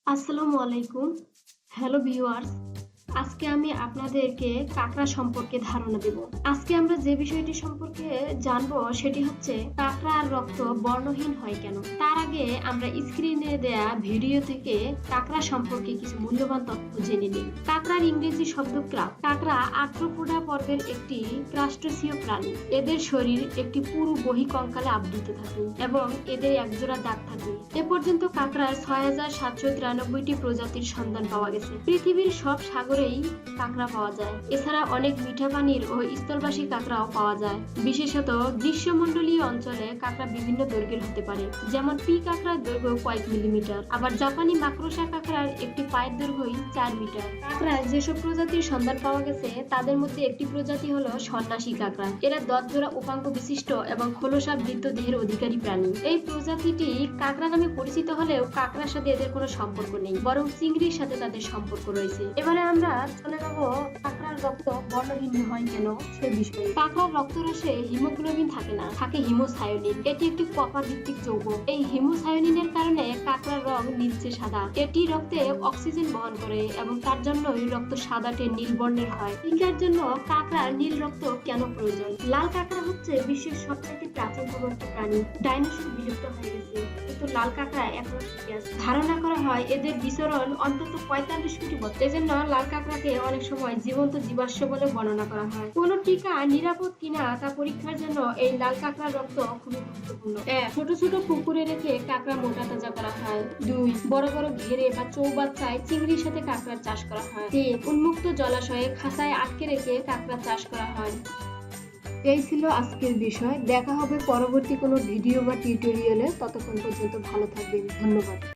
আসসালামু আলাইকুম। Hello viewers. আজকে আমি আপনাদেরকে কাঁকড়া সম্পর্কে ধারণা দেব। আজকে আমরা যে বিষয়টি সম্পর্কে জানবো সেটি হচ্ছে কাঁকড়ার রক্ত বর্ণহীন হয় কেন। তার আগে আমরা স্ক্রিনে দেয়া ভিডিও থেকে কাঁকড়া সম্পর্কে কিছু মূল্যবান তথ্য জেনে নিই। কাঁকড়ার ইংরেজি শব্দ ক্রাব। কাঁকড়া আর্থ্রোপোডা বর্গের একটি ক্রাস্টেসিয় প্রাণী। এদের শরীর একটি পুরু বহিঃকঙ্কালে আবৃত থাকে এবং এদের একজোড়া দাঁত থাকে। এ পর্যন্ত কাঁকড়ার ৬,৭৯৩টি প্রজাতির সন্ধান পাওয়া গেছে। পৃথিবীর সব সাগরেই কাঁকড়া পাওয়া যায়। এছাড়া অনেক মিঠা পানির ও স্থলবাসী কাঁকড়াও পাওয়া যায়। বিশেষত গ্রীষ্মমণ্ডলীয় অঞ্চলে কাঁকড়া বিভিন্ন দৈর্ঘ্যের হতে পারে, যেমন পি কাঁকড়ার দৈর্ঘ্য কয়েক মিলিমিটার, আবার জাপানি মাকড়সা কাঁকড়ার একটি পায়ের দৈর্ঘ্যই ৪ মিটার। কাঁকড়ার যেসব প্রজাতির সন্ধান পাওয়া গেছে তাদের মধ্যে একটি প্রজাতি হলো সন্ন্যাসী কাঁকড়া। এরা দশজোড়া উপাঙ্গ বিশিষ্ট এবং খোলসাবৃত দেহের অধিকারী প্রাণী। এই প্রজাতিটি কাঁকড়া নামে পরিচিত হলেও কাঁকড়ার সাথে এদের কোনো সম্পর্ক নেই, বরং চিংড়ির সাথে তাদের সম্পর্ক রয়েছে। এবারে আমরা চলে যাব কাঁকড়ার রক্ত বর্ণহীন হয় কেন সে বিষয়ে। কাঁকড়ার রক্তরসে হিমোগ্লোবিন থাকে না, থাকে হিমোসায়োনিন। এটি একটি কপার ভিত্তিক যৌগ। এই হিমোসায়োনিনের কারণে কাঁকড়ার রং নীলচে সাদা। এটি রক্তে অক্সিজেন বহন করে এবং তার জন্যই রক্ত সাদাটে নীল বর্ণের হয়। এটার জন্য কাঁকড়ার নীল রক্ত কেন প্রয়োজন? লাল কাঁকড়া হচ্ছে বিশ্বের সবচেয়ে প্রাচীনতম একটি প্রাণী। ডাইনোসর বিলুপ্ত হয়ে গেছে, কিন্তু লাল কাঁকড়া এখনো টিকে আছে। ধারণা করা হয় এদের বিচরণ অন্তত ৪৫ কোটি বছর। এজন্য লাল কাঁকড়াকে অনেক সময় জীবন্ত জীবাশ্ম বলে বর্ণনা করা হয়। কোন টিকা নিরাপদ কিনা তা পরীক্ষার জন্য এই লাল কাঁকড়ার রক্ত খুবই গুরুত্বপূর্ণ। ১. ছোট ছোট পুকুরে রেখে কাঁকড়া মোটা তাজা করা হয়। ২. বড় বড় ঘেরে বা চৌবাচ্চায় চিংড়ির সাথে কাঁকড়ার চাষ করা হয়। ৩. উন্মুক্ত জলাশয়ে খাঁচায় আটকে রেখে কাঁকড়া চাষ করা হয়। এই ছিল আজকের বিষয়। দেখা হবে পরবর্তী কোনো ভিডিও বা টিউটোরিয়ালে। ততক্ষণ পর্যন্ত ভালো থাকবেন। ধন্যবাদ।